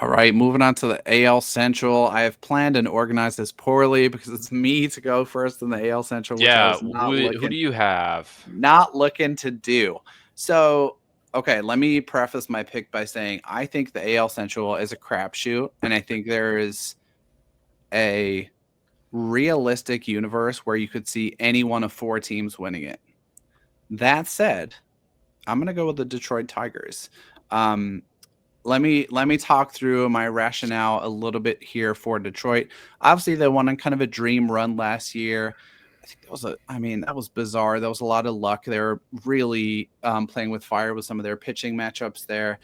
All right, moving on to the AL Central. I have planned and organized this poorly because it's me to go first in the AL Central, which I Yeah, was not who do looking you have? to do. So, okay, let me preface my pick by saying I think the AL Central is a crapshoot, and I think there is a realistic universe where you could see any one of four teams winning it. That said, I'm gonna go with the Detroit Tigers. Um, let me talk through my rationale a little bit here for Detroit. Obviously, they won on kind of a dream run last year. I think that was bizarre. There was a lot of luck. They were really playing with fire with some of their pitching matchups there.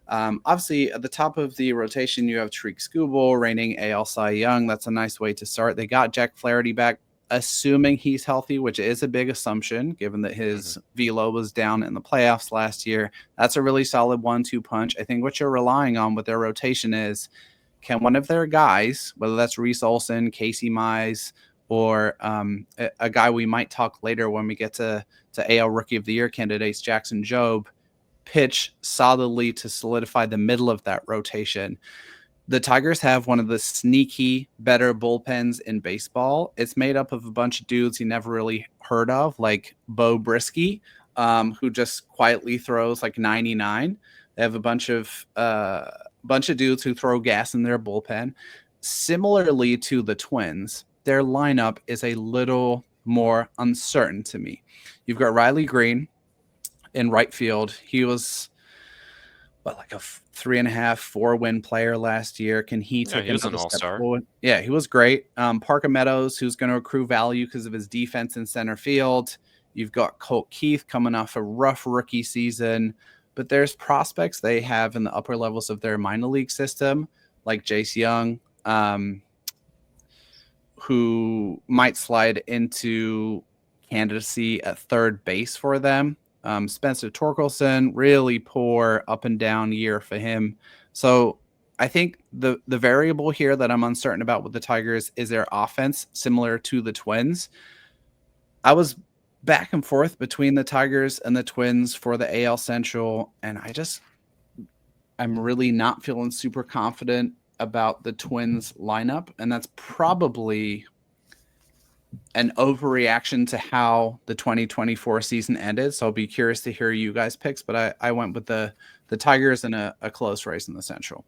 Obviously, at the top of the rotation, you have Tariq Skubal, reigning AL Cy Young. That's a nice way to start. They got Jack Flaherty back, assuming he's healthy, which is a big assumption given that Mhm. his velo was down in the playoffs last year. That's a really solid 1-2 punch. I think what you're relying on with their rotation is can one of their guys, whether that's Reese Olson, Casey Mize, or a guy we might talk later when we get to AL Rookie of the Year candidates, Jackson Jobe, pitch solidly to solidify the middle of that rotation. The Tigers have one of the sneaky better bullpens in baseball. It's made up of a bunch of dudes you never really heard of, like Bo Brisky, who just quietly throws like 99. They have a bunch of dudes who throw gas in their bullpen. Similarly to the Twins, their lineup is a little more uncertain to me. You've got Riley Green in right field. He was like a 3.5, 4 win player last year. Can he Yeah, take he was an another step all-star. forward? Yeah, he was great. Parker Meadows, who's going to accrue value because of his defense in center field. You've got Colt Keith coming off a rough rookie season, but there's prospects they have in the upper levels of their minor league system, like Jace Young, who might slide into candidacy at third base for them. Spencer Torkelson, really poor up and down year for him. So I think the variable here that I'm uncertain about with the Tigers is their offense, similar to the Twins. I was back and forth between the Tigers and the Twins for the AL Central, and I'm really not feeling super confident about the Twins lineup, and that's probably an overreaction to how the 2024 season ended. So I'll be curious to hear you guys' picks, but I went with the Tigers in a close race in the Central.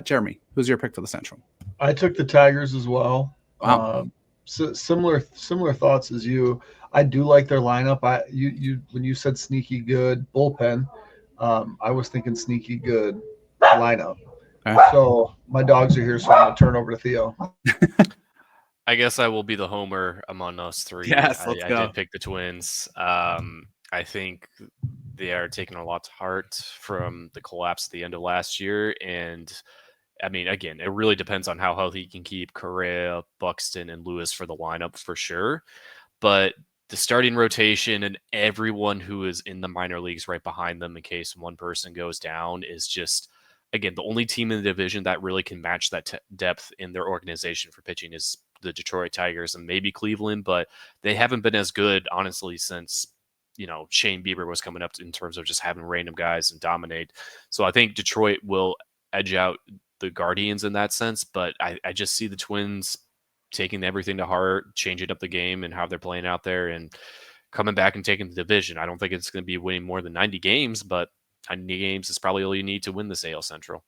Jeremy, who's your pick for the Central? I took the Tigers as well. Wow. Similar thoughts as you. I do like their lineup. You when you said sneaky good bullpen, I was thinking sneaky good lineup. Okay. So my dogs are here, so I'm gonna turn over to Theo. I guess I will be the homer among us three. Yes, let's I go. did pick the Twins. I think they are taking a lot to heart from the collapse at the end of last year. And I mean, again, it really depends on how healthy you can keep Correa, Buxton, and Lewis for the lineup for sure. But the starting rotation and everyone who is in the minor leagues right behind them in case one person goes down is just, again, the only team in the division that really can match that depth in their organization for pitching is the Detroit Tigers and maybe Cleveland, but they haven't been as good, honestly, since Shane Bieber was coming up in terms of just having random guys and dominate. So I think Detroit will edge out the Guardians in that sense, but I just see the Twins taking everything to heart, changing up the game and how they're playing out there and coming back and taking the division. I don't think it's going to be winning more than 90 games, but 90 games is probably all you need to win the AL Central.